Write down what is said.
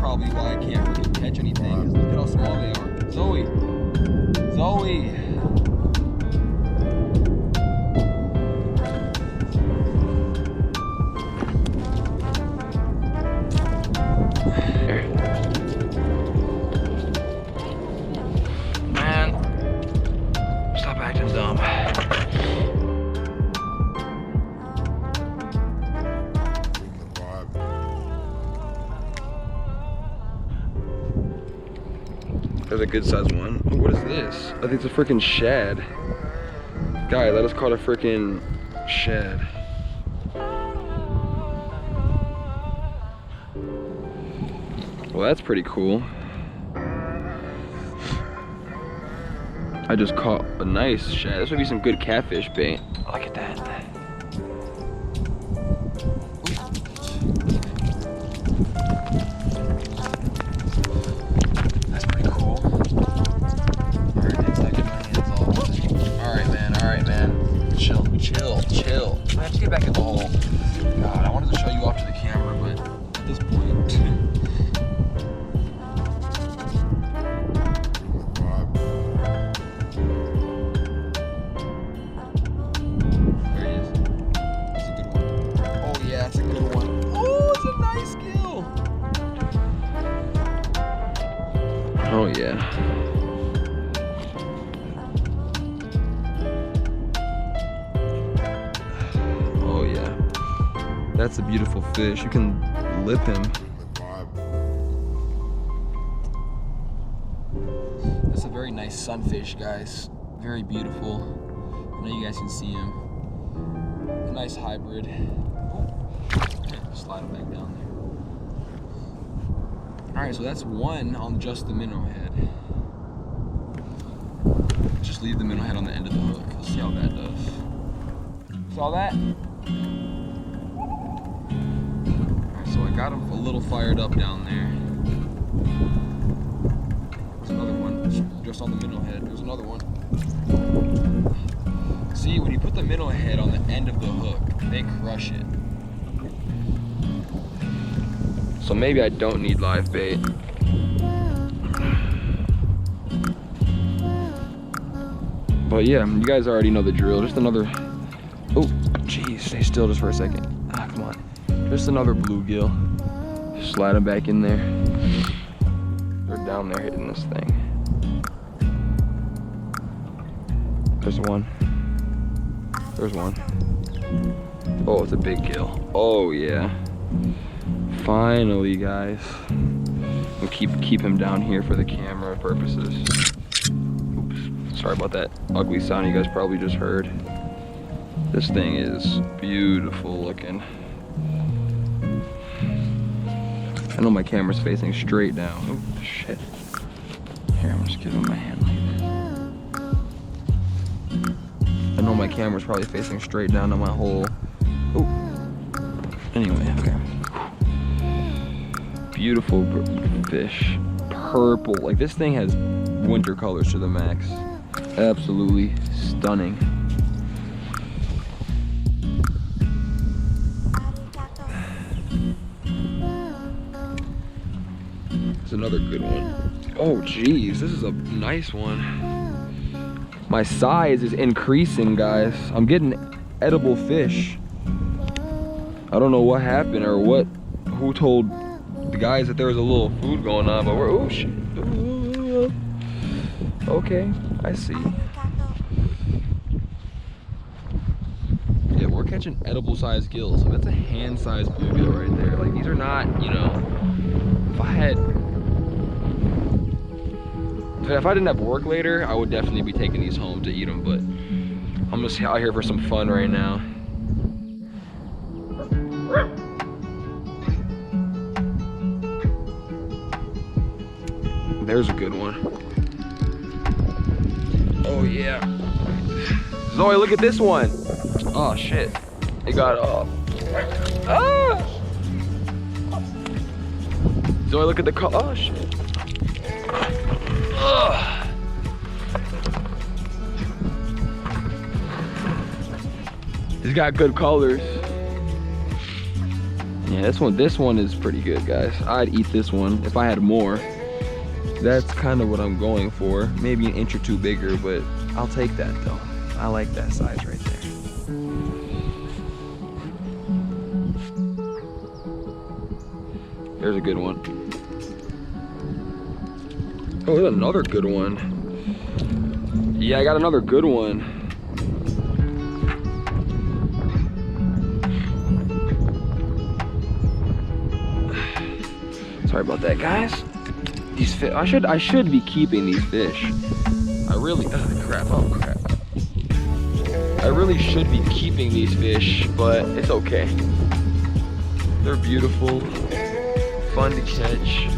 probably why I can't really catch anything. Look at how small they are. Zoe. Zoe. Man, stop acting dumb. There's a good sized one. Oh, what is this? I think it's a freaking shad. Guy, let us call it a freaking shad. Well, that's pretty cool. I just caught a nice shad. This would be some good catfish bait. Look at that. That's pretty cool. Everything's like in my hands all. Alright, man. Chill. I have to get back in the hole. God, I wanted to show you off to the camera, but at this point. Oh yeah. Oh yeah. That's a beautiful fish. You can lip him. That's a very nice sunfish, guys. Very beautiful. I know you guys can see him. A nice hybrid. Slide him back down there. Alright, so that's one on just the minnow head. Just leave the minnow head on the end of the hook. Let's see how that does. Saw that? Alright, so I got him a little fired up down there. There's another one, just on the minnow head. There's another one. See, when you put the minnow head on the end of the hook, they crush it. So maybe I don't need live bait. But yeah, you guys already know the drill. Just another, oh, geez, stay still just for a second. Ah, come on. Just another bluegill. Just slide them back in there. They're down there hitting this thing. There's one. There's one. Oh, it's a big gill. Oh yeah. Finally, guys. We'll keep him down here for the camera purposes. Oops, sorry about that ugly sound you guys probably just heard. This thing is beautiful looking. I know my camera's facing straight down. Oh shit. Here, I'm just giving my hand like that. I know my camera's probably facing straight down to my hole. Oh. Anyway, okay. Beautiful fish, purple. Like this thing has winter colors to the max. Absolutely stunning. There's another good one. Oh geez, this is a nice one. My size is increasing, guys. I'm getting edible fish. I don't know what happened or who told the guys that there was a little food going on, but we're, oh shit. Okay, I see. Yeah, we're catching edible sized gills. So that's a hand sized bluegill right there. Like these are not, you know, if I didn't have work later, I would definitely be taking these home to eat them, but I'm just out here for some fun right now. There's a good one. Oh yeah. Zoe, look at this one. Oh shit. It got off. Ah! Zoe, look at the color. Oh shit. Ugh. He's got good colors. Yeah, this one is pretty good, guys. I'd eat this one if I had more. That's kind of what I'm going for. Maybe an inch or two bigger, but I'll take that though. I like that size right there. There's a good one. Oh, there's another good one. Yeah, I got another good one. Sorry about that, guys. These fish, I should be keeping these fish. I really, oh crap. I really should be keeping these fish, but it's okay. They're beautiful, fun to catch.